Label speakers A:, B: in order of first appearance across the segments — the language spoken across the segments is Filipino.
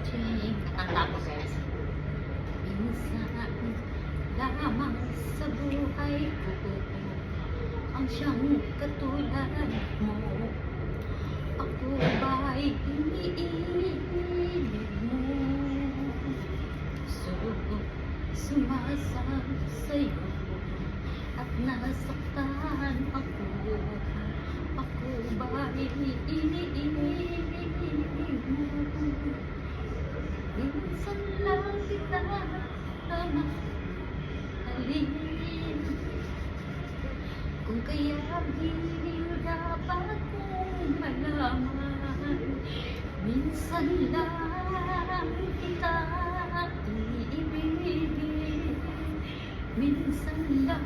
A: watching. Katanda ko guys. Minsan lamang sa buhay ko ang siyang katulad mo. Ako ba'y iniibig mo? Sumasang sa'yo at nasaktan ako. Ako ba'y iniibig mo? Minsan lang kita mahalin. Kung kaya di dapat kong malaman. Minsan lang kita iibigin. Minsan lang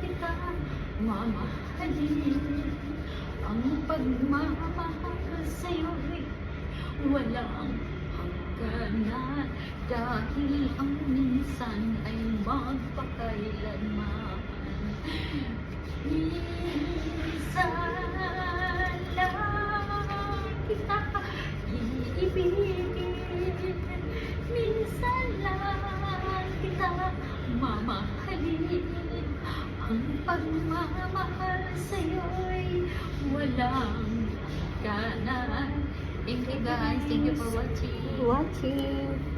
A: kita mamahalin. Ang pagmamahal sa'yo'y walang hangganan, dahil ang minsan ay magpakailanman. Minsan lang kita iibigin. Minsan lang kita mamahalin. Ang pagmamahal sa'yo'y walang hangganan. Thank you guys. Thank you for watching.